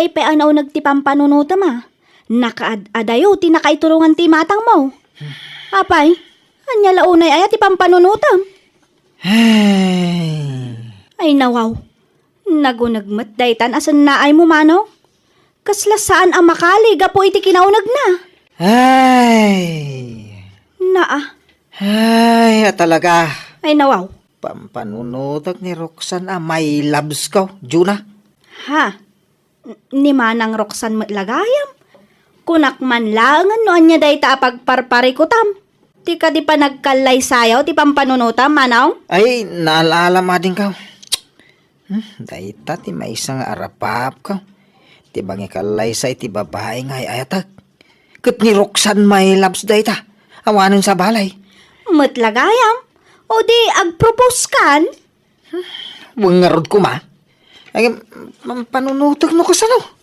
Ay paanaw nagtipang panunuta ma. Nakaadayo, tinakaitulungan ti matang mo. Apay, anya launay ay tipang panunutam. Ay nawaw, nagunagmat daytan asan na ay mo mano? Kasla saan ang makali, gapo iti kinaunag na. Ay, talaga. Ay nawaw. Pampanunutak ni Roxanne may loves ko, Juna. Ha? Ni manang Roxanne matlagayam? Kunak man langan no anya dayta apagparpari ko tam. Ti ka di pa nagkalay sayaw, ti pampanunutam, manaw? Ay, naalala ma din ka. Dayta, ti may isang arapap ka. Ti bangi kalay sa iti babae nga ayatag. Kat ni Roxanne may loves dayta. Awanon sa balay. Matlagayam? O di agpropose kan? Wangarod ko ma. Ay, panunutak no kasano.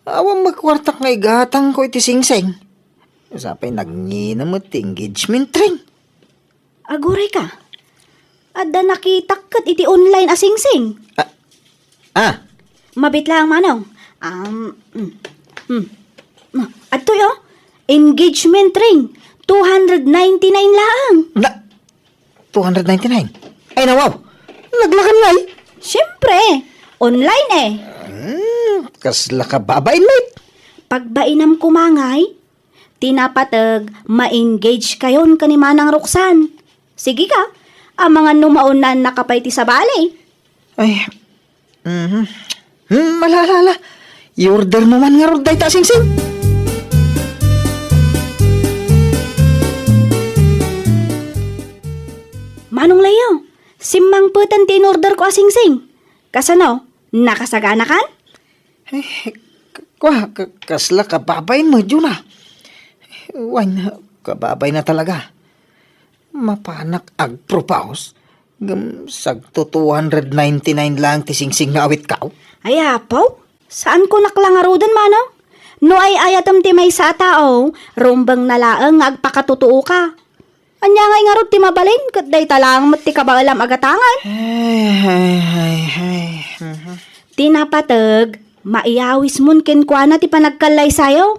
Awang magkwartak nga igatang ko iti singseng. Sapay nagnginam at engagement ring. Aguray ka. Adda nakitak kat iti online asingsing. Mabit lang manaw. Adto yo, engagement ring. 299 lang. 299? Ay nawaw, naglakan lay. Siyempre, online eh. Kasla ka babain mate. Pagbainam kumangay, tinapatag, ma-engage kayon kanimanang Roxanne. Sige ka, ang mga numaunan nakapay ti sa balay. Ay, malalala. I-order mo man nga ron day ta sing-sing. Manong layo, simang putan tin-order ko asing-sing. Kasano, nakasagana kan? Kasla ka babain mo, Juna. Why na, kababay na talaga. Mapanak ag-propose. Sagto 299 lang ti sing-sing nga awit kao. Ay apaw, saan ko naklangarudan manaw? No ay ayatam ti may sa tao, rumbang nalaang nga agpakatutuo ka. Anya ngay nga ti mabalin, kat day talang mat ti kabaalam agatangan. Tinapatag, maiyawis mun kenkwana ti panagkalay sayo.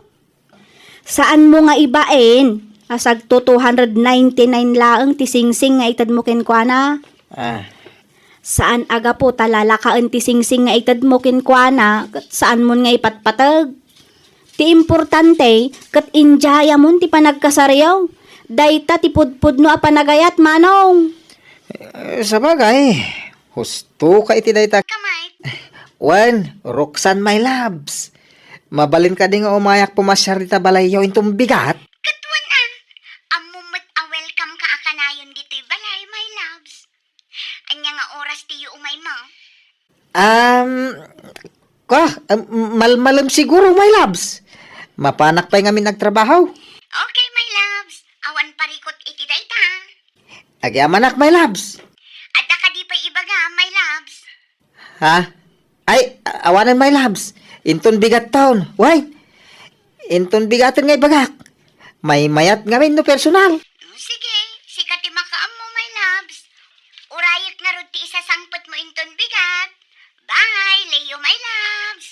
Saan mo nga ibain? Asag to 299 laang ti singsing nga itad mo kenkwana. Saan aga po talalakaan ti singsing nga itad mo kenkwana, kat saan mo nga ipatpatag? Ti importante, kat injaya mon ti panagkasaryaw. Dayta ti pudpud no apanagayat manong. Sa bagay, husto ka iti dayta. Wan, Roxanne my loves. Mabalin ka din nga umayak pumasyar dita balayaw intong bigat. Katwanan, amumot a welcome ka akanayon dito'y balay, my loves. Anya nga oras tiyo umay mo? Malmalam siguro my loves. Mapanak pa nga min nagtrabaho. Okay, my loves. Awan parikot iti dayta. Agyamanak my loves. Adda ka di pa ibaga, my loves. Ha? Ay, awanan my loves. Inton bigat taon. Why? Inton bigatan ngay bagak. May mayat nga min no personal. Sige, sikati makaam mo, my loves. Urayot nga rod ti isasangpot mo inton bigat. Bye, Leo, my loves.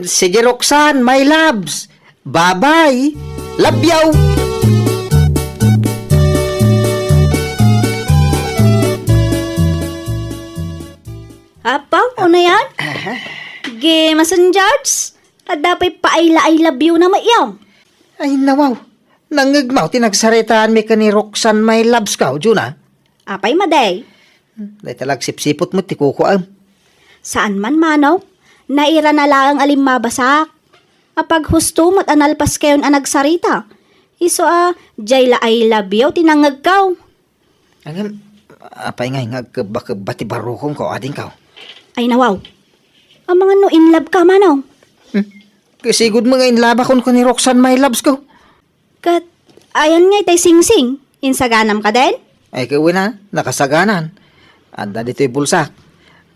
Sige Roxanne, my loves. Bye-bye. Labyaw. Apaw, ano yan? Masan George? At dapat paayla-ay labyo na maiyaw. Ay nawaw. Nangagmaw tinagsaritaan mi ka ni Roxanne my loves ka, Juna. Apay maday. Day talag sipsipot mo ti kukuam. Saan man manaw? Naira na lang alim mabasak. Apag husto mat analpas kayon ang nagsarita. Iso jayla ay labyo tinangag kaw. Angam, apay nga bati barukong ko ading ka. Ay nawaw. Ang mga no in love ka manaw. Kasigod mga inlaba kon ko ni Roxanne my loves ko. Kat, ayan nga itay sing-sing. Insaganam ka din? Ay kawin na, nakasaganan. Anda dito'y bulsak.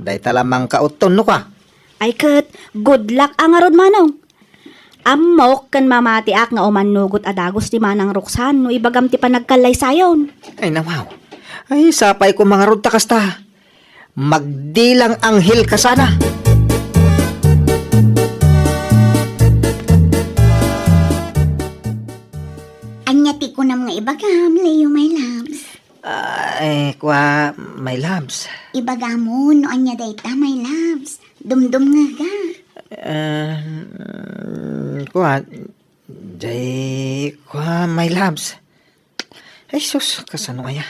Day talamang kauton no ka. Ay kat, good luck ang arod manaw. Amok kan mamatiak nga umanugot adagos ti manang Roxanne no ibagam ti panagkalay sayon. Ay nawaw. Ay sapay ko mga rod takasta. Magdilang anghel ka sana. nga ibagam, Leo, my loves. Kwa, my loves. Ibagam mo, no anya dayta, my loves. Dumdum nga ga. Kwa, my loves. Ay, sus, kasano kaya?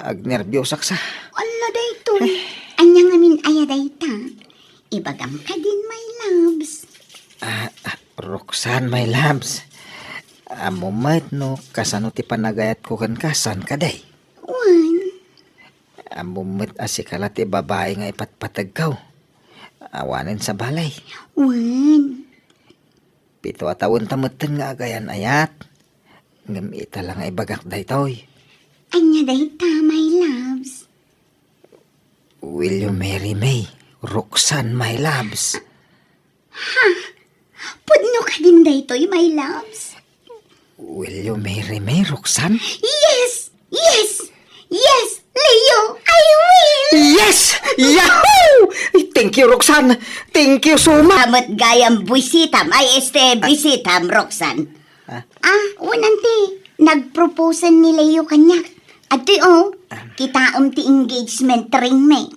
Agnervyosak sa. Ala dayto. Anya nga min aya dayta. Ibagam ka din, my loves. Roxanne, my loves. Amumait no, kasano ti panagayat ko kan kasan kaday. Wan. Amumait asikala ti babae nga ipatpatagkaw. Awanin sa balay. Wan. 7 taon tamutin nga agayan ayat. Ngamita lang ay bagak daytoy. Anya dayta, my loves. Will you marry me? Roxanne, my loves. Pudno ka din daytoy, my loves. Will you marry me, Roxanne? Yes! Yes! Yes! Leo, I will! Yes! Yahoo! Thank you, Roxanne. Thank you so much. Amat gayam buisitam, ay bisitam, Roxanne. Unanti, nagproposan ni Leo kanya. Ati kita ti engagement ring me.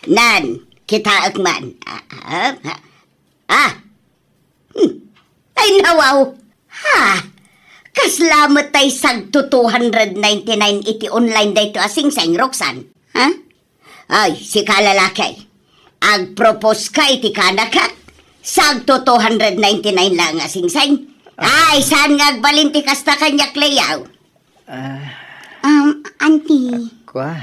Nan, kita akman. Ay nawaw. Kaslamat tay sagto 299 iti online dayto asing-sing, Roxanne. Ay, si kalalakay. Ag-propose ka iti kanaka. Sagto 299 lang asing-sing. Ay, saan nga agbalinti kasta kanyak layaw? Auntie. Kwa?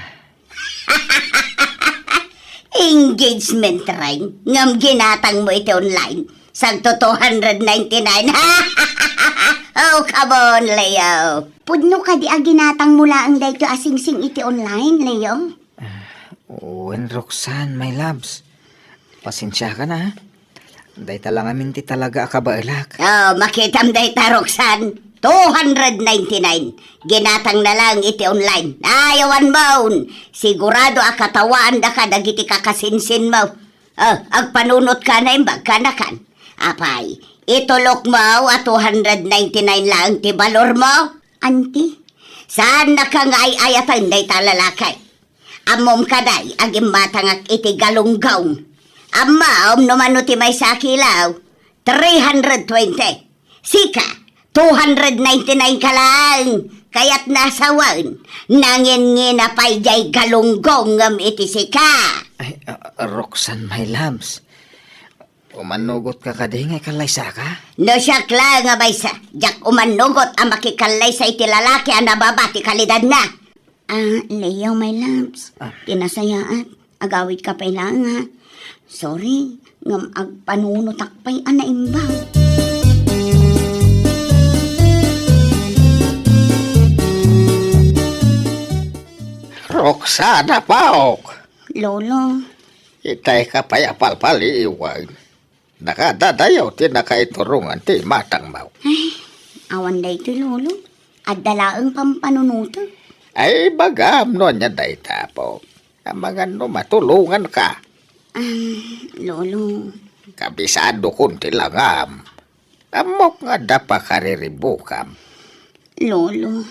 Engagement ring. Ngam ginatang mo iti online. Sagto 299. Oh, come on, Leo. Pudno ka di aginatang mula ang dayto asing-sing iti online, Leo? When Roxanne, my loves. Pasensya ka na, ha? Dayta lang amin ti talaga akabalak. Makitam dayta, Roxanne. 299. Ginatang na lang iti online. Ayawan mo. Sigurado akatawaan da ka dagiti kakasinsin mo. Agpanunot ka na imbag ka na kan. Apay, itulok mo at 299 lang ti balor mo. Auntie, saan na ka nga ayatan dayta lalakay? Amom kaday, agim matangak iti galunggaw. Amma, numano ti may sakilaw, 320. Sika, 299 ka lang. Kaya't nasawan, nangin na pa'y jay galunggong ngam iti sika. Ay, Roxanne, my loves. Umanugot ka kaday nga kalaysa ka? No siyak lang nga baysa, jak umanugot ang makikalay sa iti lalaki ang nababati kalidad na. Leo, my loves, tinasayaan, agawid ka pa lang ha. Sorry, ngam agpanunutak pa'y anaimbang. Roxana, paok! Lolo, Itay ka payapal-paliiwan. Nakadadayaw ti nakaiturungan ti matang mau. awan da ito, Lolo. At dalaang pampanunuto. Ay bagam no niya day tapo. Ang mga no matulungan ka. Lolo, Kabisado kunti langam. Amok nga dapa kariribukam. Lolo,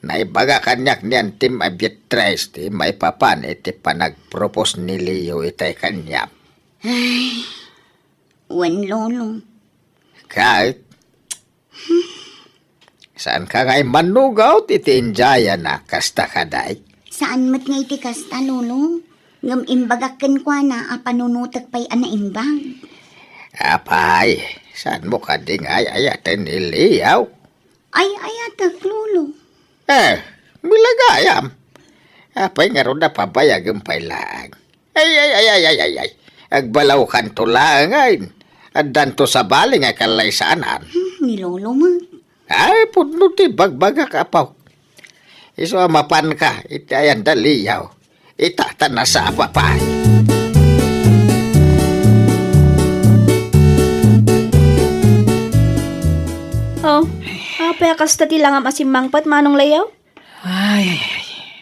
Naibaga kanyak niyan tim abitres ti may papan iti panagpropos ni Leo itay kanyap. wan Lolo. Kahit saan ka nga'y manugaw iti injaya na kasta kaday. Saan mat nga iti kasta, Lolo? Ngam imbagakan kwa na apanunutak pa'y anaimbang. Apay, saan mo ka ding ayayatin ni Leo? Ay, ayatak, Lolo. Milagayam. Apay nga ron na pabayagam pa'y lang. Ay. Agbalaw kan to lang ay. Adan to sa bali nga kalaysanan. Ni Lolo mo. Ay, pudno ti bagbaga ka pa. Iso mapan ka, itayan daliyaw. Itatan na sa papay. Apay kasta ti langam asimangpat manong layaw? Ay,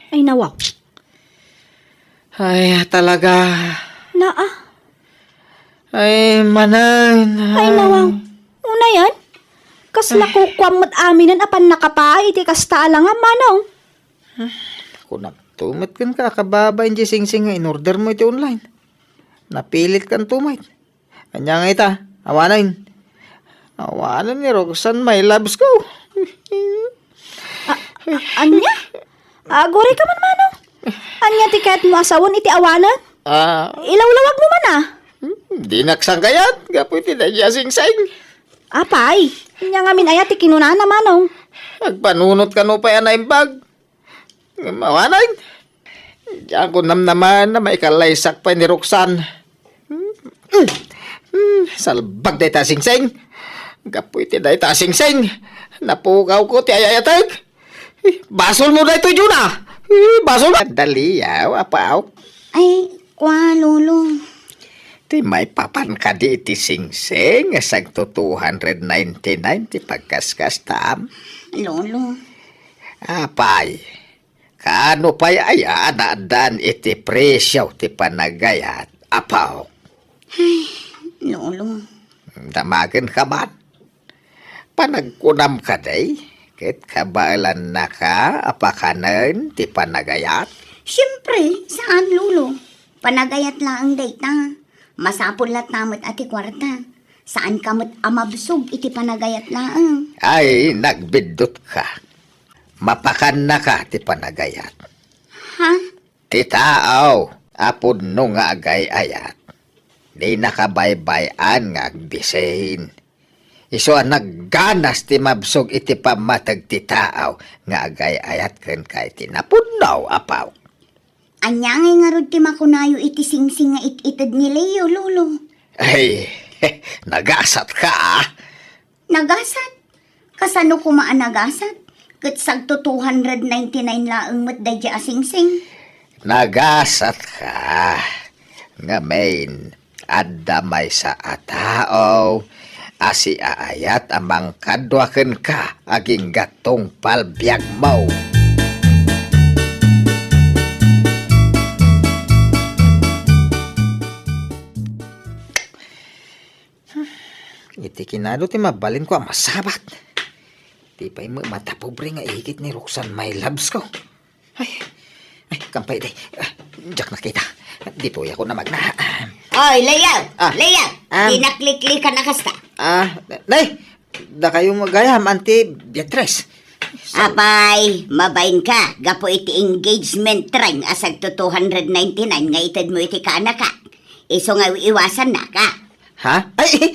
Ay nawaw. ay, talaga. Naa. Ay, manan. Ay nawaw. Una yan? Kasla ko kwamot aminan apan nakapay iti kasta lang nga manong. Kunap tumit kan ka kababa yung singsing nga in-order mo iti online. Napilit kan tumit. Anya nga ita, awanan. Awanan ni Roxanne, my loves ko. Anya? Agore ka man manong. Anya tiket mo asawon iti awanan? Ilawlawag mo man ah. Di naksangkayat, gapo iti na singsing. Apay, nya nga min ayat ti kinunana manong. Agpanunot ka no pa yan na imbag. Mawanan. Diyan ko namnaman na may kalaysak pa ni Roxanne. Salbag day ta singsing. Gapoy ti day ta singsing. Napukaw ko ti ayayatag. Basol mo na ito yun ah. Basol na. Dali yaw, apaw. Ay, kwa, lolo. Ti may papan ka di iti singsing. Asag to 299 ti pagkaskas tam. Lolo. Apay. Kano pa'y dan iti presyo ti panagayat. Apaw. Lolo. Damagan ka man. Panagkunam ka day. Kit kabailan na ka apakanan ti panagayat. Siyempre, saan, lolo? Panagayat lang ang data. Masapol lat namot ati kwarta. Saan kamot amabsog iti panagayat lang? Ay, nagbidot ka. Mapakan na ka ti panagayat. Ha? Ti taaw, apod no nga agay-ayat. Di nakabaybayan nga agbisahin. Iso nagganas ti mabsog iti pamatag ti taaw nga agay-ayat ken kay tinapunaw apaw. Anya nga rod ti makunayo iti singsing nga it-itad ni Leo, lolo. Ay, nagasat ka ah. Nagasat? Kasano kumaan nagasat? Katsag to 299 laang matday singsing. Nagasat ka. Nga main, adamay sa atao. Asi aayat amang kadwaken ka aging gatong palbiag mo. Iti kinado ti mabalin ko ang masabat. Di pa'y mo mata pobre nga ihigit ni Roxanne, my loves ko. Ay, kampay day. Diyak nakita. Di po ako na magna. Oy, Leo! Ah. Leo! Ah. Dinaklikli ka na kasta. Nay, da kayo magayam, Auntie Beatrice. Apay, mabayin ka. Gapo iti engagement ring asag to 299 nga itad mo iti ka anak ka. Iso nga iwasan na ka. Ha? Ay,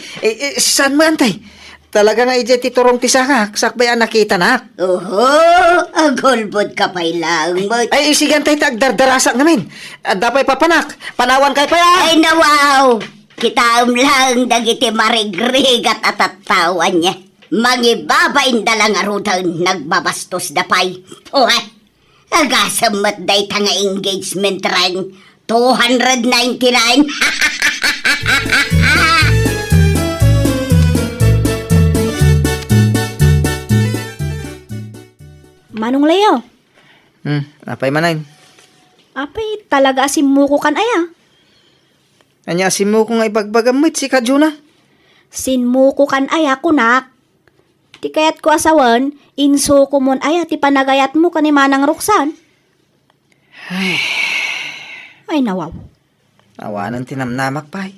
saan mo, Antay? Talaga nga ije titurong ti saka. Sakbay ang nakita na. Oho, agolbod ka pa'y lang mo. Ay, sige, Antay, tagdardarasa ngamin. Dapay papanak. Panawan kay pa yan. Ay, nawaw! Kitaom lang dagiti marigrig at atatawan niya. Mangibabain dalang arutan nagbabastos dapay. Uy, agasam matday ta nga engagement ring 299. Manong Leo, Apay manay. apay talaga asimuko kan aya. Anya si mo kung ibagbagamit si Kajuna. Sinmuko kan aya kunak. Ti kayat ko asawan, inso ko mon aya ti panagayat mo kani Manang Roxanne. Ay nawaw. Awanan tinamnamak pay.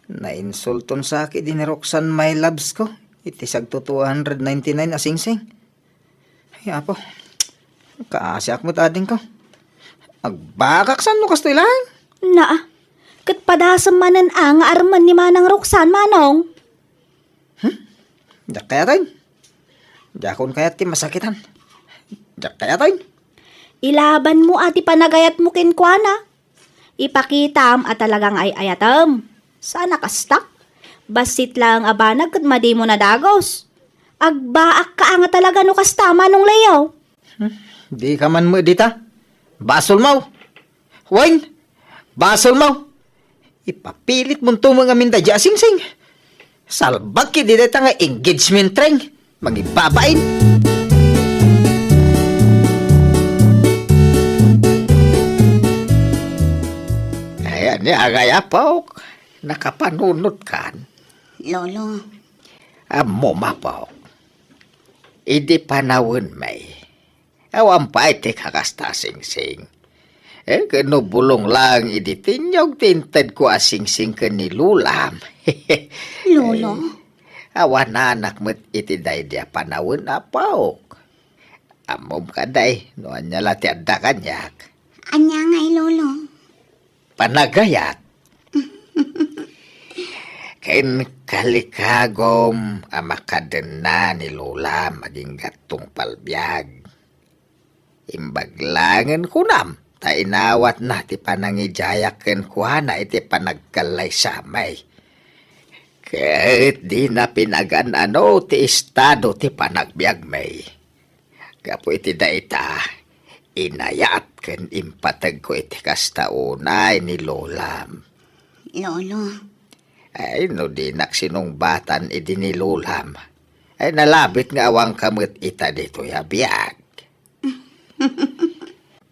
Nainsulton sa akin din ni Roxanne, my loves ko. Itisag to 299 asingsing. Ay apo, kaasyak mo tading ko. Agbakak saan mo kasto ilang? Naa, kat padasam manan ang arman ni Manang Roxanne, Manong. Diyak kaya tayo. Diyakon kaya ti masakitan. Diyak kaya tayo. Ilaban mo ati panagayat mo kinkwana. Ipakitam at talagang ay ayatam. Sana kastak. Basit lang abanag kat madi mo na dagos. Agbaak ka nga talaga no kasta, Manong Leo. Di ka man mo dita. Basol mo. Wine. Basol mo. Ipapilit mong tumang aminda di asingsing. Salbag ki di dita nga engagement ring. Magibabain. Ayan niya, gaya po. Nakapanunot kan. Lolo, Amo mapok. Idi panawon may. Awan pa iti kakasta sing-sing. Kano bulong lang idi tinyog tinted ko asing-sing ka ni lulam. Lolo, Awan anak met iti day dia panawon apok. Amom kaday, noan niya lati adda kanyak. anya ngay lolo. Panagayat. Kain kalikagom amakadena ni Lola maging gatong palbiag. Imbaglangan kunam, tainawat na ti panangijayaken kuhana iti panagkalay samay. Kahit di na pinagan-ano ti estado ti panagbiag may. Kapo iti daita, inayat ken impatag ko iti kastaunay ni Lola. Lolo, Ay, no di naksinungbatan idinilulam. Ay, nalabit nga awang kamot ita dito yabiyag.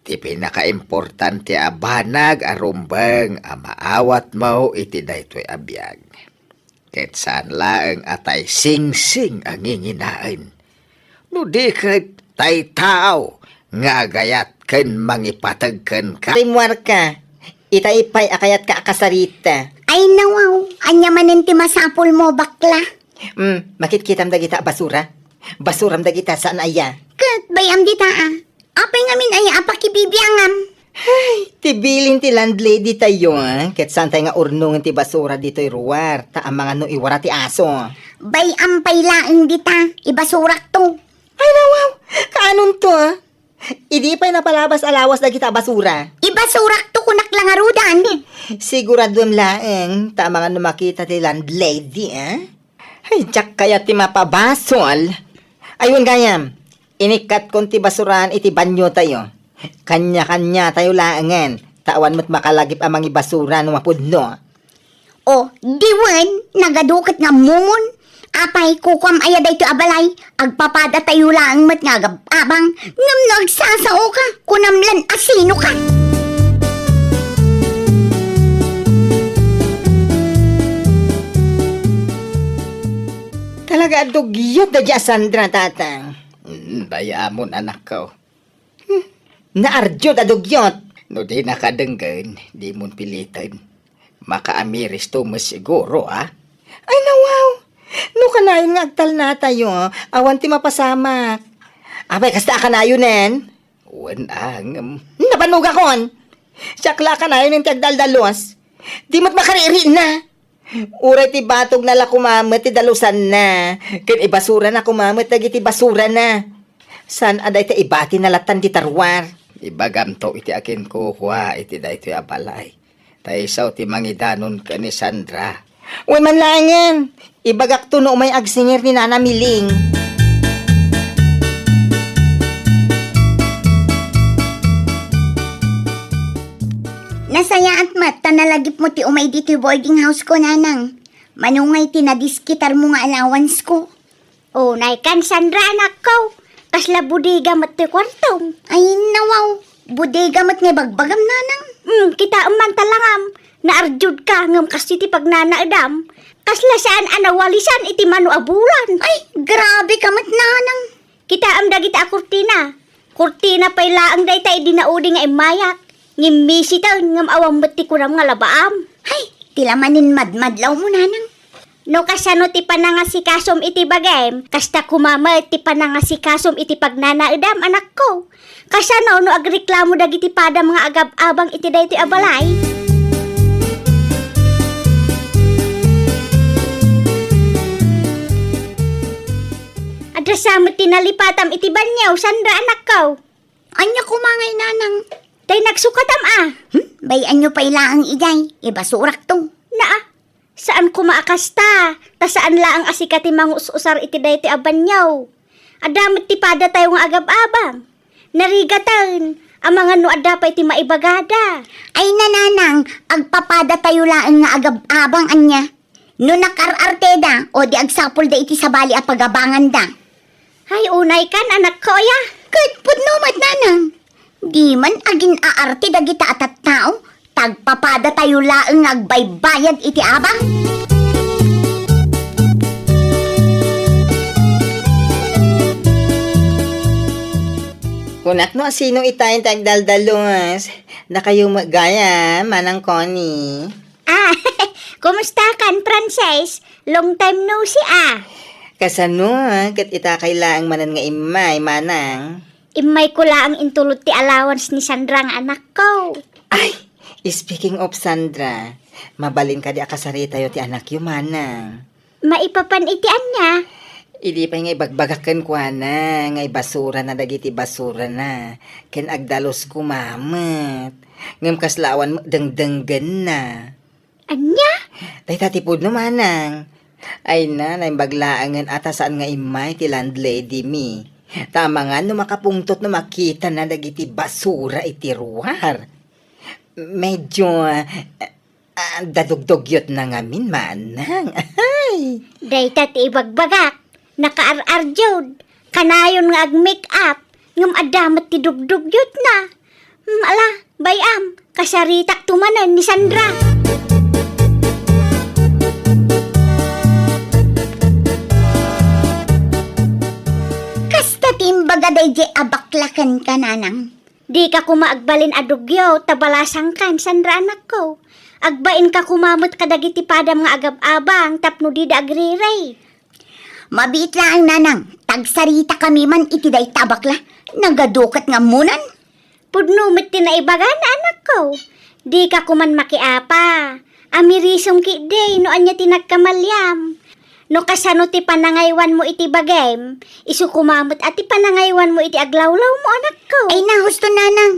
Ti pinaka-importante abanag arumbang amaawat mo iti daytoy abiyag. Ket saan laeng atay sing-sing ang inginain. No di ket tay tao nga gayat ken mangipatag ken ka. Timuar ka. Itaipay akayat ka akasarita. ay nawaw, anya manin ti masapul mo bakla. Makitkitam da kita basura. Basuram da kita saan aya. Kat bayam dita apay ngamin ay apakibibiyangam. Tibilin ti landlady tayo Ket saan tayo nga urnungan ti basura dito'y ruwar. Ta ang mga no iwara ti aso. Bayam pay laeng dita, ibasurak to. Ay nawaw, kaanon to Idi pa'y napalabas alawas da kita basura. Ibasurak to kunak lang arudan. Siguradom laeng ta mga no makita ti landlady Ay, tsak kaya ti mapabasol. Ayun gayam, inikat kon ti basuran iti banyo tayo. Kanya-kanya tayo laangan. Tawan mo't makalagip amang ibasura no mapudno. O, diwan, nagadukat nga mumon. Apay, kukwam ayaday to abalay. Agpapada tayo lang mat nga abang. Ngam nagsasao ka, kunamlan asino ka. Talaga adugyot da dya Sandra tatang. Dayamon anak ko. Naardyot adugyot. No di nakadenggan, di mo pilitan. Makaamiris to mas siguro Ay nawaw. No kanayon nga agtal na tayo. Awan ti mapasamak. Abay kasta kanayonen. Wan ang Nabanuga kon. Sakla kanayon yung tagdaldalos. Di mo't makariri na. Uray ti batog na la kumamet ti dalusan na. Ken ibasura na kumamet dagiti basura na. San aday ta ibati na latan ti tarwar. ibagam to iti akin kukuha iti daytoy abalay. Taisaw ti mangidanon ka ni Sandra. Uy manlangan. Ibagak to no may agsingir ni Nana Miling. Nasaya at mat, tanalagip mo ti umay dito boarding house ko, nanang. Manungay tinadiskitar mo nga allowance ko. Oh, naikan, Sandra, anak ko. Kasla budiga mat ti kwartong. Ay, nawaw. Budiga mat nga bagbagam, nanang. Kita man talangam. Naarjud ka ngam kasi ti pagnanaadam. Kasla saan anawalisan iti manu abulan. Ay, grabe ka mat, nanang. Kita amda kita kurtina. Kurtina pay laang day tayo dinaudi nga imayak. Ngimisi tayo ngam awang bati ko nga labaam. Ay, tilamanin madmadlaw mo, nanang. No kasano ti panangasikasom iti bagay, kasta kumama ti panangasikasom iti pagnanaedam, anak ko. Kasano no agreklamo dagiti pada mga agab-abang iti dayti abalay. Adrasamot tinalipatam iti banyaw, Sandra, anak ko. Anya kumangay, nanang. Tay nagsukatam bayan nyo pa ilaang igay, ibasurak to. Saan kumaakasta? Ta saan laang asikati mangus-usar iti dayti abanyaw? Adamit ti pada tayo nga agab-abang. Narigatan, ang mga no adapay ti maibagada. Ay nananang, agpapada tayo laang nga agab-abang anya. No nakararte da, o di agsapol da iti sabali a pagabangan da. Ay unay kan, anak ko ya. Katpud no mat nanang. Di man agin aarte dagita atat tao, tagpapada tayo laeng agbaybayad iti abang. Unak no, sino itayin tagdaldalos? Na kayo magaya, manang Connie. Kumusta kan, Frances? Long time no see, Kasano, kat ita kailangang manan nga imay, manang. Imay ko lang intulot ti allowance ni Sandra ang anak ko. Ay, speaking of Sandra, mabalin ka di akasarita yo ti anak yo, manang. Maipapanitian niya. Idi pa nga ibagbagakan kwa na, nga basura na dagiti basura na. Ken agdalos kumamat. Ngam kaslawan mo dengdenggan na. Anya? Tay tatipod no, manang. Ay na, naimbaglaangan atasaan nga imay ti landlady mi. Tama nga no makapungtot no makita na dagiti basura iti ruwar. Medyo dadugdugyot na ngamin, manang. Ay! Dayta ti ibagbagak. Naka-ar-ar jod. Kanayon nga ag-make up. Ngam adamat ti dugdugyot na. Ala, bayam. Kasaritak tumanan ni Sandra. Kasta timbaga day je abaklakan ka nanang. Di ka kumaagbalin adugyo, tabalasang kan, Sandra anak ko. Agbain ka kumamot kadagiti padam nga agab-abang, tapno di da agriray. Mabit lang nanang, tagsarita kami man iti day tabakla, nagadukat nga munan. Pudnumit tinaibagan anak ko, di ka kuman makiapa. Amirisong ki day, no anya tinagkamalyam. No kasano ti panangaywan mo iti bagem, isu kumamot at ti panangaywan mo iti aglawlaw mo anak ko. Ay nahusto nanang,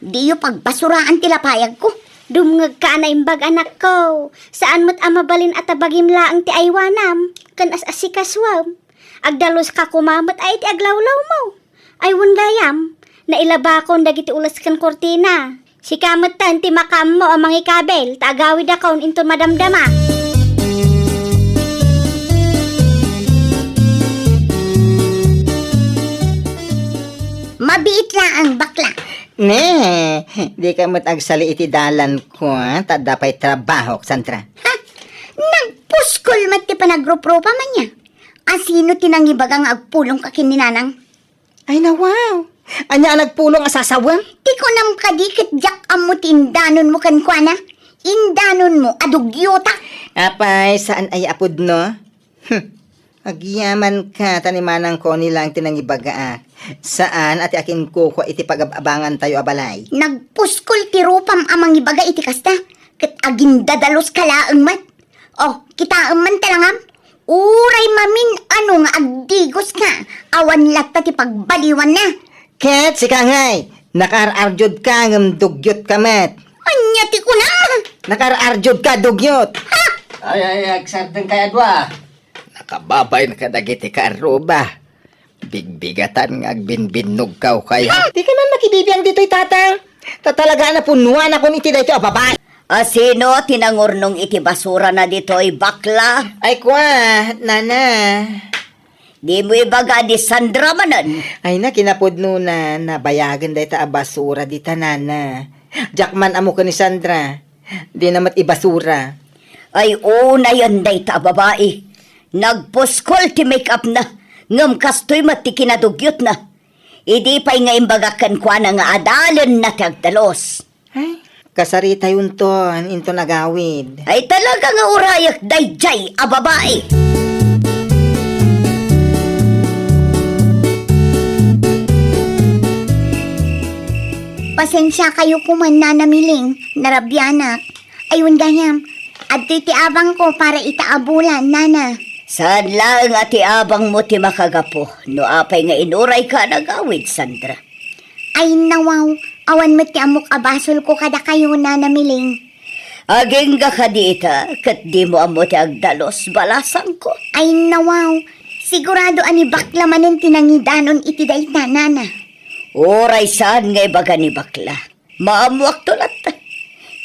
di yu pagbasuraan ti lapayag ko. Dumngag ka na imbag anak ko, saan mo't amabalin at abagim laang ti aywanam, kan as-asikaswam. Agdalos ka kumamot ay ti aglawlaw mo. Aywan gayam, nailabakon dagiti ulas kan kortina. Si kamot tan ti makam mo ang mga kabel, taagawid akon into madamdama. Mabiit lang ang bakla. Ne, di ka mo't agsali iti dalan ko, tadapay trabaho, Sandra. Ha? Nagpuskol mat ti panagrupropa man niya. Asino tinangibagang agpulong ka kininanang? Ay na wow, anya nagpulong asasawang? Di ko nam kadikit jak amo ti indanon mo kan kwa na. Indanon mo adugyota. Apay, saan ay apod no? Agyaman ka, tanimanang ko nilang tinangibaga. Saan at akin kuko iti pag-abangan tayo abalay? Nagpuskol ti rupam amang ibaga iti kasta. Kat agindadalos kalaang mat. Oh, kita man talangam. Uray mamin ano nga agdigos ka. Awan latta ti pagbaliwan na. Ket, si Kangay, nakar-arjod ka ng dugyot kamet. Anya ti ko na. Nakar-arjod ka, dugyot. Ay, agsardeng kaya dwa. Nakababay na kadagiti ka aruba. Bigbigatan nga agbinbinog kaw kaya. Di ka man makibibiyang dito'y tatang. Tatalaga na punuan ako niti dito, babae. Asino tinangurnong iti basura na dito'y bakla? Ay kwa, nana. Di mo ibaga di Sandra manan. Ay na, kinapudno na nabayagan dahi ta basura di tanana. Jackman amo ka ni Sandra. Di namat ibasura. Ay una yan day ta babae. Nagpuskol ti make up na. Ngam kastoy mati kinadugyot na. Idi pa'y nga imbagakan kwa na nga adalan na tagdalos. Ay, kasarita yun to, into nagawid. Ay talaga nga urayak dayjay a babae. Pasensya kayo kuman na namiling, narabyanak. Ayun ganyam, at titiabang ko para itaabulan, nana. Saan lang ati abang mo ti makagapo, no apay nga inuray ka nagawid, Sandra. Ay nawaw, awan mo ti amok abasol ko kada kayo na namiling. Aging ka dita, kat di mo amo ti agdalos, balasang ko. Ay nawaw, sigurado ani bakla manin tinangidanon iti dayta, nana. Oray saan nga ibaga ni bakla, maamuak tulat.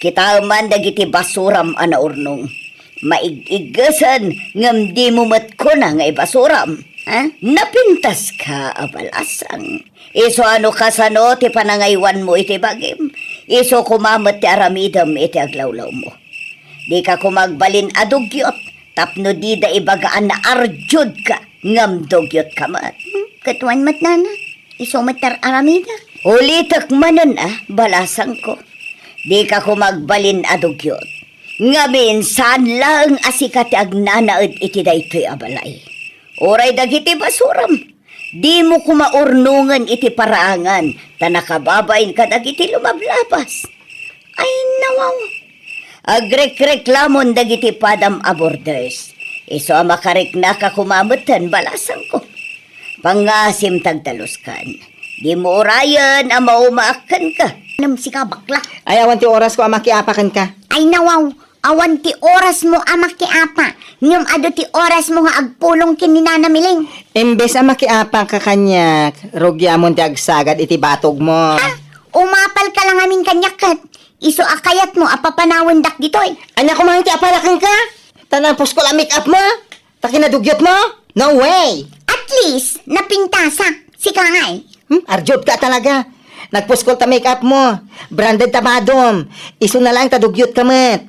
Kita man dagiti basuram ana urnong. Maig-igasan ngam di mo matko na nga ibasuram. Ha? Napintas ka, abalasang. Iso ano kasano ti panangaywan mo iti bagim. Iso kumamat ti aramidam iti aglawlaw mo. Di ka kumagbalin adugyot. Tapno di da ibagaan na arjud ka. Ngam dugyot ka mat. Katuan mat nana. Iso matar aramida. Ulitak manon balasang ko. Di ka ko magbalin adugyot. Ngamin saan lang asikati agnanaad iti daytoy abalay. Oray dagiti basuram. Di mo kumaurnungan iti paraangan. Tanakababain ka dagiti lumablabas. Ay nawaw. Agrek-reklamon dagiti padam aborders. Iso makarik na ka kumamutan balasang ko. Pangasim tagdaluskan. Di mo orayan ang maumaakan ka. Nam si ka bakla. Ay, awan ti oras ko amakiapakan ka. Ay nawaw, awan ti oras mo amak ti apa. Ngam ado ti oras mo nga agpulong kin ni Nana Miling. Imbes amakiapang ka kanyak, rugyamon ti agsagad iti batog mo. Ha? Umapal ka lang amin kanyakat. Iso akayat mo apapanawan dak ditoy. Anya ko man ti apalakan ka? Tanapos ko la make up mo? Takinadugyot mo? No way! At least, napintasa. Si Kangay. Arjot ka talaga. Nagpuskol ta make up mo. Branded ta madom. Iso na lang tadugyot ka met.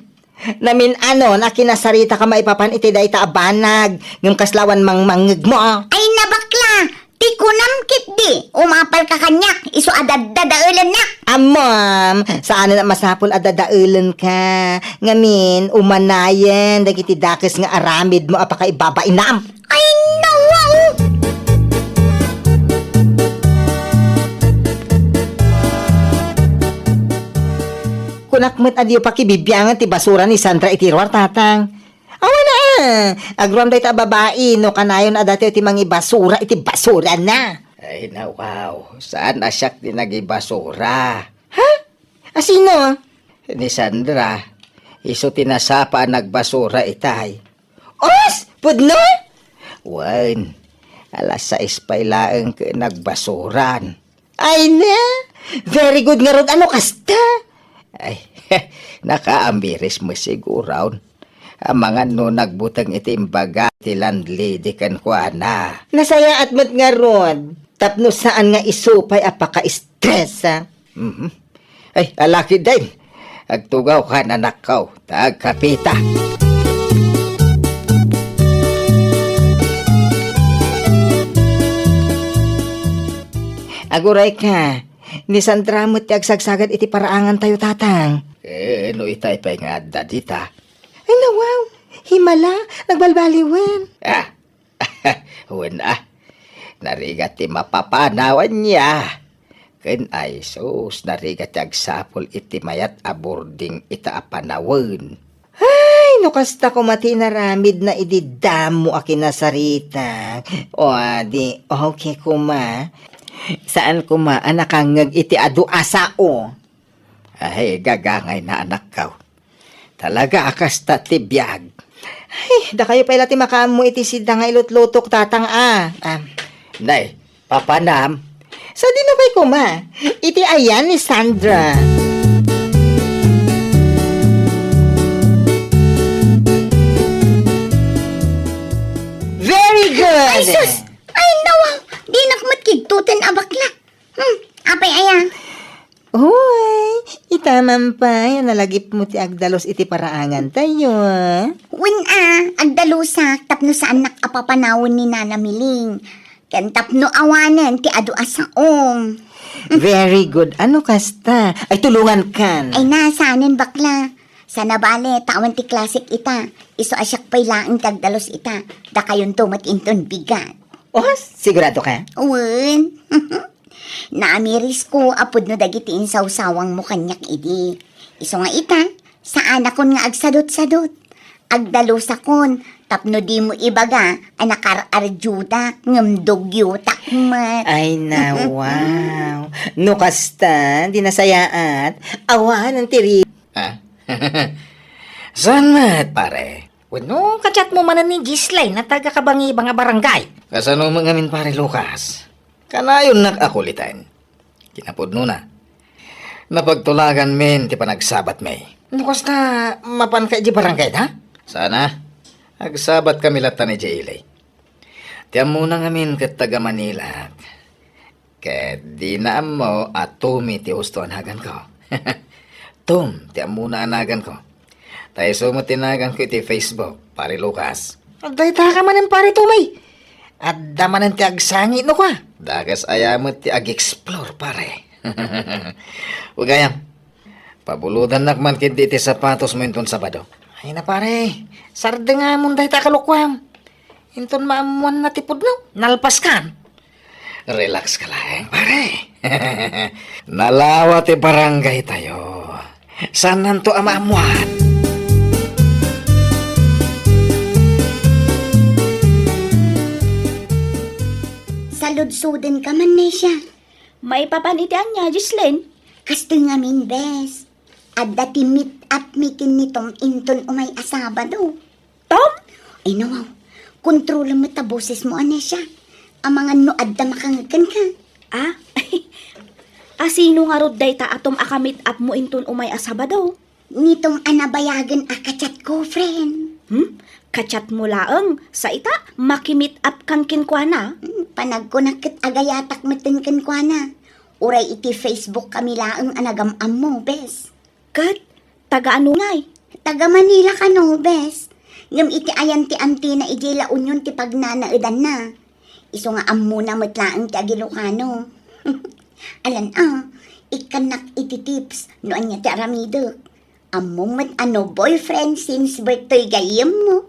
Namin na kinasarita ka maipapan iti day ta abanag. Ngam kaslawan mang mangig mo. Ay nabakla. Ti kunam kit di. Umapal ka kanyak. Iso adadadaulan na. Amam, saan na masapol adadaulan ka? Ngamin, umanayan, dagiti dakes nga aramid mo apaka ibabainam. Ay nawaw. Kunakmet adiyo pakibibiyangan ti basura ni Sandra itirwar tatang. Awa na agrom day ta babae no kanayon adati ti mangi basura iti basura na. Ay na wow, saan asyak di nagibasura? Ha? Asino? Ni Sandra, iso tinasapa nagbasura itay. Os! Pudno? Wan, alas 6 pa ilaang ka nagbasuran. Ay na! Very good nga rod ano kasta? Ay, nakaambiris mo siguro. Ang mga no nagbutang iti imbaga ti landlady kan kwa na. Nasaya at mat nga rod. Tapno saan nga isupay apaka-stress ha? Mhm. Ay, alaki din. Agtugaw ka na nakaw, tagkapita. Aguray ka. Ni Sandra mo ti agsagsagad iti paraangan tayo tatang. No itay pa nga dadita. Ay nawaw, himala, nagbalbaliwen. Wen narigat ti mapapanawan niya. Ken ay sus, narigat agsapol iti mayat abording ita apanawen. Ay, no kasta ko mati naramid na ididamo a kinasarita. O adi, okay kuma. Saan kuma anakangag iti adu asa o? Ay, gagangay na anak kaw. Talaga akas tatibiyag. Ay, da kayo pa ilati makamu iti sida nga ilutlutok tatang Nay, papanam. Sa dino kay kuma, iti ayan ni Sandra. Very good! Ay sus! Ay nawaw. Di nakmat kigtutin abakla. Apay aya. Uy, itaman pa, yan nalagip mo ti agdalos iti paraangan tayo. Win agdalusak tapno saan nakapapanawon ni Nana Miling. Ken tapno awanen ti adu asaom. Very good. Ano kasta? Ay, tulungan kan. Ay nasanin bakla. Sana bale, tawan ti klasik ita. Iso asyak pay laang kagdalos ita. Da kayon tumat inton bigat. Oh, sigurado ka? Uwan. Naamiris ko, apod no dagiti insawsawang mo kanyak idi. Iso nga ita, saan akon nga agsadot-sadot. Agdalusakon, tapno di mo ibaga, anakar-arjuda, ngamdog yutak mat. Ay, na, wow. No kasta, di nasayaat. Awan ang tiri. Saan mat, pare? Wano, kachat mo manan ni Gislay na taga kabangi mga barangay. Kasano mga min pare Lucas? Kanayon nakakulitan. Kinapudno na. Napagtulagan men ti panagsabat may. Nukas na, mapan ka di barangay, ha? Sana, agsabat kami lata ni Jailay. Tiyan muna ngamin kat taga Manila. Kat di na mo at tumi ti husto anagan ko. Tom, tiyan muna anagan ko. Tayo sumo tinagan ko iti Facebook, pare Lucas. Dayta ka man ang pare tumay. At damanan ti agsangi no ka. Dagas ayamot ti ag-explore, pare. Ugayam, pabuludan nakman kinti ti sapatos mo inton Sabado. Ay na pare, sarda nga mong dahi ta kalukwam. Inton maamuan na tipod no, nalpas kan. Relax ka lang, pare. Nalawa ti barangay tayo. Saan nanto amaamuan? Salud-suden ka man na siya. Maipapanitian niya, Gislain. Kasto nga min, bes. Adda ti meet up mikin ni Tom inton umay asabado. Tom? Ay no, kontrola mo ta boses mo, Anesya. Ang mga no adda makangagan ka. Ah? Asino nga rod day ta atom akamit up mo inton umay asabado? Nitong anabayagan akachat ko, friend. Kachat mo laeng, sa ita, makimit up kan kinkwana. Panagkunakit agayatak meten kan kwa na. Uray iti Facebook kami laeng anagamam mo, bes. Kat, taga ano ngay? Taga Manila ka no, bes. Ngam iti ayan ti anti na ijela unyon ti pagnanaidan na. Iso nga ammo na matlaang ti Agilocano. Alan ikanak iti tips no anya ti aramidok. Ammo mat boyfriend since birthday gayem mo.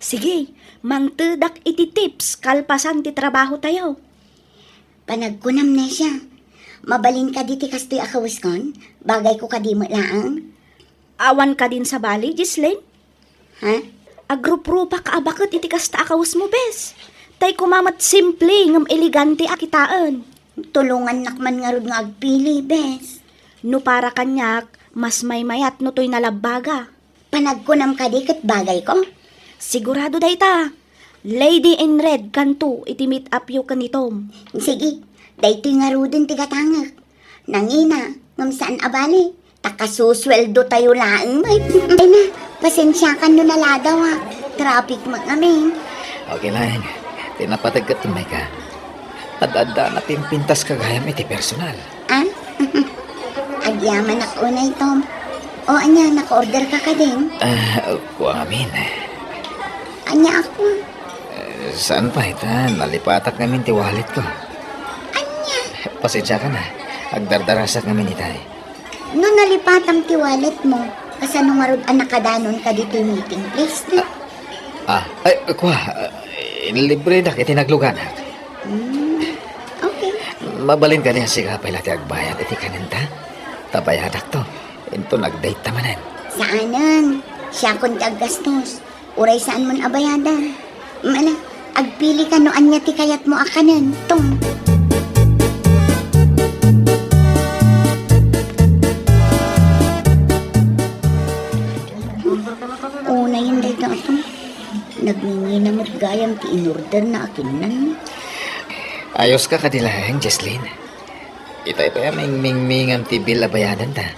Sige, mangtudak iti tips, kalpasan ti trabaho tayo. Panagkunam na siya. Mabalin ka diti kastoy akawiskon, bagay ko kadi mo laang. Awan ka din sa bali, Gislain? Ha? Agrup-rupa ka abakot iti kasta akawas mo, bes. Tay kumamat simple ngam elegante akitaan. Tulungan nakman nga rod nga agpili, bes. No para kanyak, mas may mayat no to'y nalabaga. Panagkunam ka di kat bagay ko. Sigurado day ta. Lady in red kanto iti meet up yu kanitom. Sige, daytoy nga rodin ti katangak. Nangina, ngam saan abali? Takasusweldo tayo laang, may. Ay na, pasensya ka no nalagaw ha. Traffic mo kami. Okay lang. Tinapatag ka tumay ka. Adada na pimpintas kagayam iti personal. Ah? Agyaman ako na Tom. O anya, naka-order ka din. Kuwang amin. Anya ako. Saan pa ita? Nalipatak namin ti wallet ko. Anya? Pasensya ka na. Agdardarasak namin itay. No nalipatang ti wallet mo, kasano nga rod anakadanon ka dito meeting place na. Kuwa. Libre na kiti nagluganak. Okay. Mabalin ka niya siga pala ti agbayad iti kanenta. Tabayadak to. Ito nag-date tamanan. Saanan? Siya kun ti aggastos. Uray saan mon abayadan. Mala, agpili ka no anya ti kayat mo akanan, Tom. Una yun day ka Tom. Nagninginamot gayam ti in-order na akinan. Ayos ka kadilahan, Jesslyn. Itay pa yung mingmingan ti bill abayadan ta.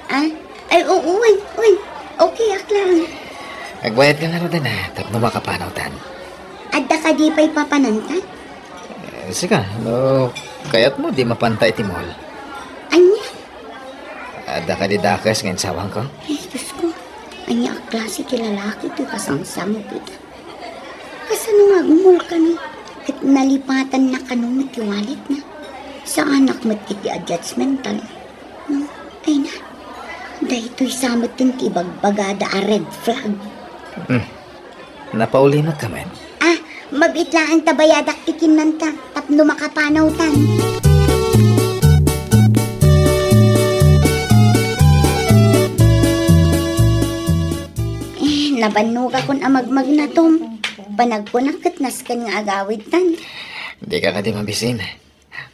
Ah? Ay, oo, uy. Okay, aklang. Agbayad ka nga rin na. Tapno makapanaw tan. Adda ka di pa'y papananta? Sika, no, kayat mo di mapantay ti mall. Anya? Ada ka di dakas ngayon sawang ko. Ay, Diyos ko. Anya ang klase ti lalaki ti kasangsamo kita. Kasano nga gumul ka ni? Kat nalipatan na kanumit yung wallet na. Sa anak mo't iti adjustmental. No? Ay na. Dahito'y samot din ti bagbagada a red flag. Napaulimot ka man. Ah, mabitla ang tabayadak ti kinanta. Tapno makapanaw tan. Nabanuga kon amagmag na Tom. Panagpunakit naskan nga agawid tan. Di ka ka di mabisin.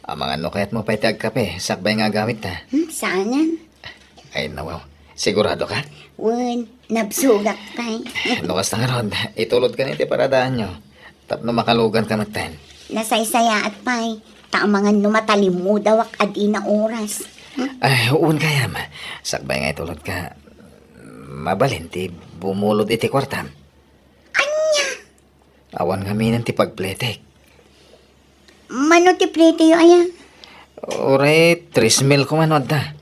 Ang mga nukayat mo pa itag kape, sakbay nga agawid ta. Saan yan? Ay, nawaw. Sigurado ka? Wen, nabsugak tay. Nukas na nga ron. Itulod ka niti paradaan nyo. Tapno makalugan ka magtan. Nasaysaya at pay. Taamangan numatalim mo dawak adi na oras. Ay, uun kaya ma. Sakbay nga itulod ka. Mabalin ti bumulod iti kwartam. Anya? Awan kami ng ti pagpletek. Mano ti plete yo aya? Ore, 3,000 kumanod na.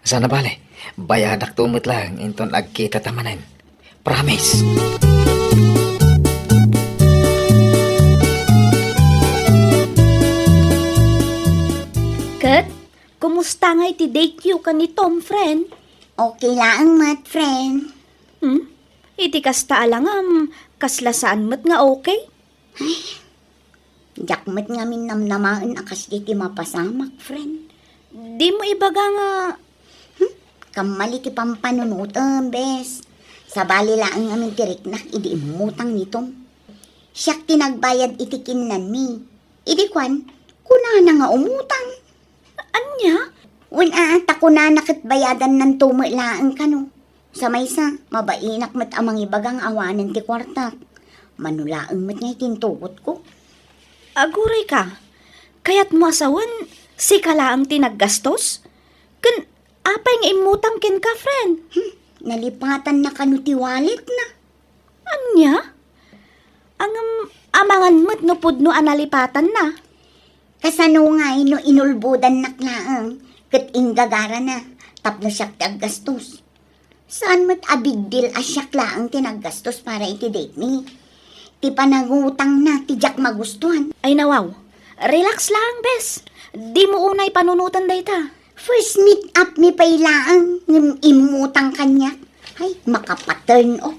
Sana bale, bayadak tumot lang inton agkita tamanan. Promise. Kat, Kumusta nga iti date you ka ni Tom, friend? Okay lang, mat, friend. Iti kasta alangam, kaslasaan mo't nga okay? Jakmat nga namnamaan akas di ti mapasamak, friend. Di mo ibaga nga, Kamali ti pampanunutan, bes. Sa bali lang amin tiriknak, idi imutang nitong. Siyak tinagbayad iti kinnan mi. Idi kwan, kunana nga umutang. anya? Wala ata kunana kat bayadan ng tumalaan ka no. Sa maysa, mabainak mat amang ibagang awanan ti kwartak. Manulaang mat nga itintugot ko. Aguray ka. Kaya't mo asawan, si kalaang tinaggastos? Kan, apay nga imutang ken ka, friend? Nalipatan na kanu ti wallet na. Anya? Ang amangan mo't no pudno analipatan na. Kasano nga no inulbudan naklaang. Kat inggagara na. Tapno siyak ti aggastos. Saan mo't a big deal asyak laang tinaggastos para iti date me? Ti panagutang na, ti jak magustuhan. Ay nawaw, relax lang, bes. Di mo unay panunutan dayta. First meet up mi pailaang, ng imutang kanya. Ay, makapaturn off.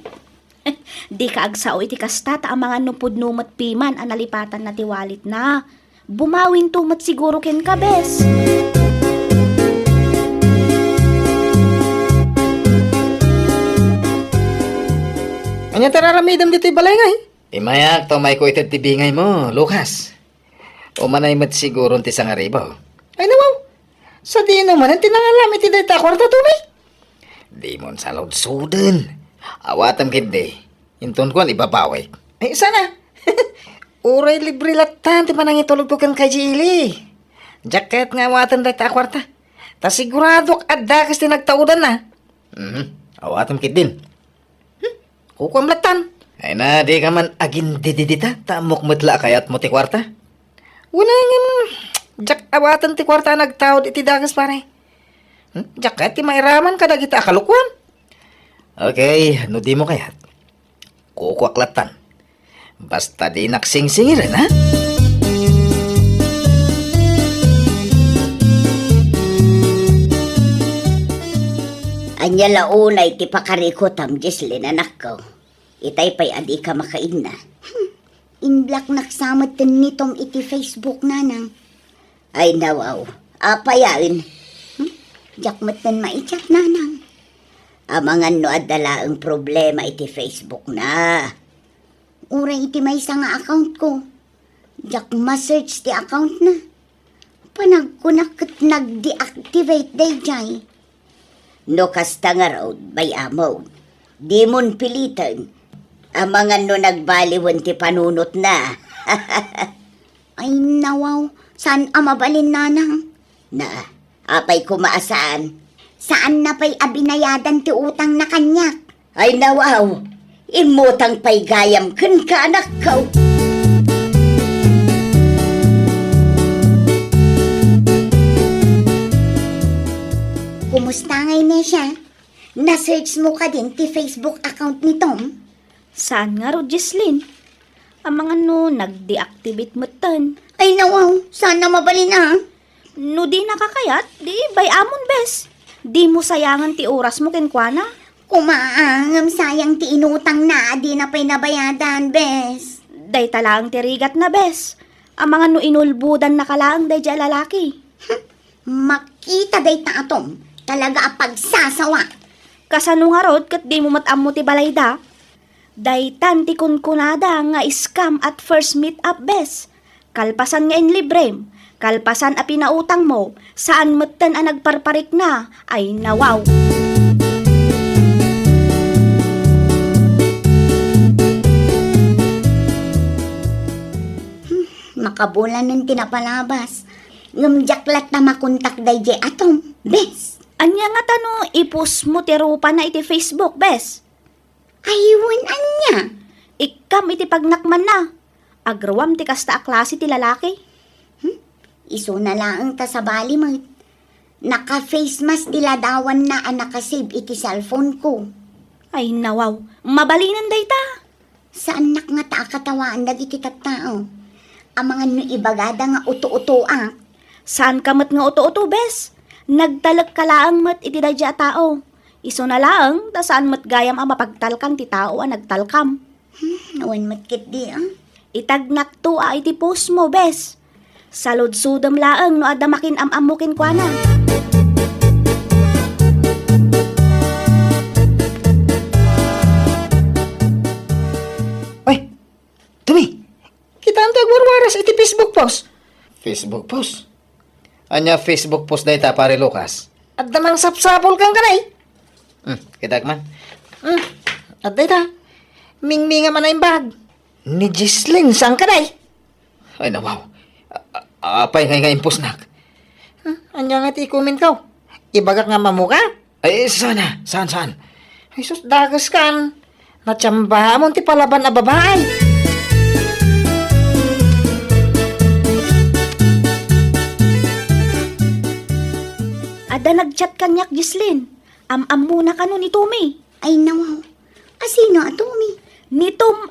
Di ka agsao iti kasta ta ang mga nupudno mat piman analipatan na tiwalit na. Bumawin to mat siguro ken ka, bes. Anya tararamidam dito'y balay nga eh. Imayak, tomay ko ito't tibingay mo, Lucas. O manay mat siguro ti sangaribaw. Ay nawaw, sa di naman ang tinangalam iti dayta kwarta tumay. Di mon sa loud sudan. Awatam kindi. Inton ko ang ibabaway. Ay, sana. Uray libre latan, ti manang itulog ko kan kay Jili. Jacket nga awatan dayta kwarta. Ta sigurado adda kas ti nagtaudan na. Awatam kit din. Kukuam latan. Ay na, di ka man agin dididita. Tamok matla kayat mo ti kwarta. Wala nga jak awatan ti kwarta nagtawad iti dagas pare. Jak ti mairaman ka dagita akalukuan. Okay, no di mo kayat. Kukuak latan. Basta di naksing-singirin, ha? Anya launay ti pakarikot am Jesslyn anak ko. Itay pa'y adi ka makain na. In-block naksamat din nitong iti Facebook nanang. Ay nawaw, apayain. Jakmat din maichat nanang. Amangan no adala ang problema iti Facebook na. Uray iti may isa nga account ko. Jak ma-search ti account na. Panagkunak kat nag-deactivate day jay. No kasta nga raw, bay amaw. Di mon pilitan. Amangan no nagbaliwan ti panunot na. Ay nawaw, saan amabalin nanang? Na, apay kumaasaan. Saan na pa'y abinayadan ti utang na kanyak? Ay nawaw, imutang pa'y gayam kun ka anak ko. Kumusta ngay na siya? Na-search mo ka din ti Facebook account ni Tom? Saan nga ro, Jesslyn? Ang mga no, nag-deactivate mo tan. Ay nawaw, saan na mabalin na? No di nakakayat, di bay amon, bes. Di mo sayangan ti oras mo kenkwana. Kumaangam sayang ti inutang na, di na pa'y nabayadan, bes. Day talaang tirigat na, bes. Ang mga no inulbudan na kalaang day dya lalaki. Makita day ta Tom, talaga pagsasawa. Kasano nga rod kat di mo matamo ti balayda. Daytan ti kunkunada nga scam at first meet up, bes. Kalpasan nga in librem. Kalpasan a pinautang mo, saan mutten a nagparparik na, ay nawaw. Makabulan ng tinapalabas. Ngamjaklat na makontak day jay Atom, bes. Anya nga tano, ipus mo ti rupa na iti Facebook, bes. Aywan anya. Ikam iti pagnakman na. Agrawam ti kasta a klase ti lalaki. Iso na lang ta sa bali mo. Naka-face mask diladawan na ang nakasave iti cellphone ko. Ay nawaw, mabalinan day ta. Saan nak nga ta katawaan dagiti tattao? Ang mga no ibagada nga uto-uto ah. Saan kamat nga uto-uto, bes? Nagtalag ka laang mat iti dadya tao. Iso na laang, ta saan mat gayam ang mapagtalkan ti tao ang nagtalkam. Awan matkit di Itagnak to iti post mo, bes. Saludsudam laang no adamakin amamukin kwa na. Ay, Tumi, kita ang tagwarwaras iti Facebook post. Facebook post? Anya Facebook post dahil ta, pare Lucas? At damang sapsapol kang kanay. Kita man. At data, mingminga man na yung bag. Ni Gislin, sang kanay? Ay, nawaw. Apay nga impos nak. Anya nga ti comment ko. Ibagak nga mamuka. Ay, sana. Saan? Ay sus, dagas kan. Natsamba mo ti palaban na babae. Ada nagchat kanyak, Gislin. Am muna ka no ni Tommy. Ay nawaw. Asino atumi? Ni Tom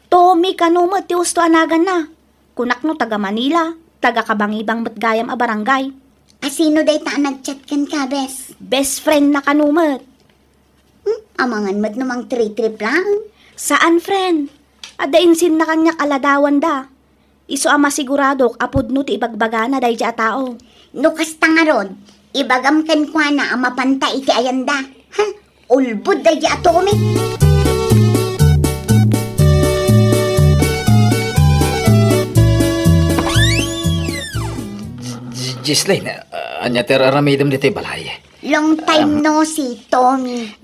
Tommy ka no mat ti usto anagan na. Kunak no taga Manila. Taga kabangibang matgayam a barangay. Asino day ta nagchat kan ka, bes? Best friend na kanumat. Amangan mat namang trip lang. Saan, friend? Ada insin na kanyak aladawan da. Iso ama siguradok apod no ti ibagbaga na day a tao. No kasta nga ron, ibagam kan kwa na ang mapanta iti ayanda. Ha? Ulbud day di atumi. Gislain, anya teraramidam dito balay. Long time no see, Tommy.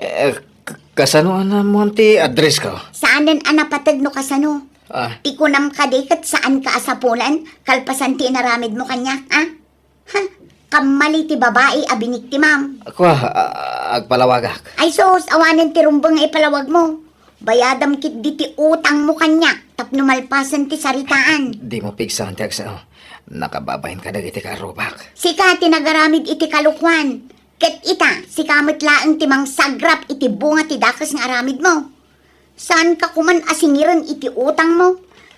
Kasano na mo ti address ko? Saanan anapatag no kasano? Ah, Ikunam ka di kat saan ka asapulan? Kalpasan ti naramid mo kanya, ha? Ha? Kamali ti babae abinik ti ma'am. ako agpalawagak. Ay sos, awanan ti rumbang nga ipalawag mo. Bayadam kit di ti utang mo kanya. Tapno malpasan ti saritaan. Di mo pigsahan ti agsao. Nakababahin ka dagiti karubak. Sika tinagaramid iti kalukwan. Ket ita, sikamit laeng ti mang sagrap iti bunga ti dakas nga aramid mo. Saan ka kuman asingiran iti utang mo?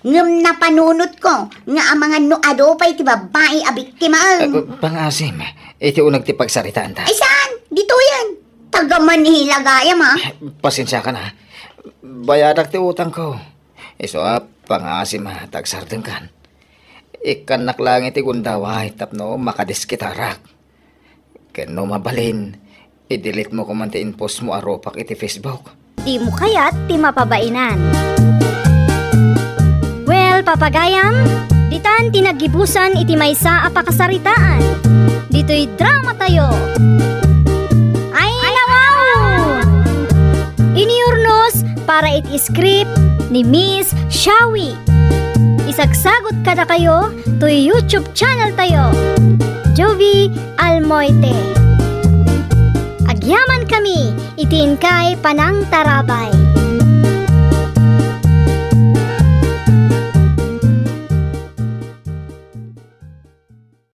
Ngem na panunot ko nga ang mga nuado pa iti babae a biktimaan. Pangasim, iti unag ti pagsaritaan ta. Ay saan? Dito yan. Taga Manila gayam ha. Pasensya ka na. Bayadak ti utang ko. Iso pangasim tagsardeng kan. Ikanak lang iti gundaway tapno makadiskitarak. Kano mabalin, i-delete mo kuman ti inpost mo aropak iti Facebook. Di mo kaya't ti mapabainan. Well, papagayam, ditan tinagibusan iti maysa a pakasaritaan. Dito'y drama tayo. Ay, nawaw! Iniurnos para iti script ni Miss Shawi. Isagsagot kada kayo to YouTube channel tayo. Jovi Almoite. Agyaman kami, itin kay Panang Tarabay.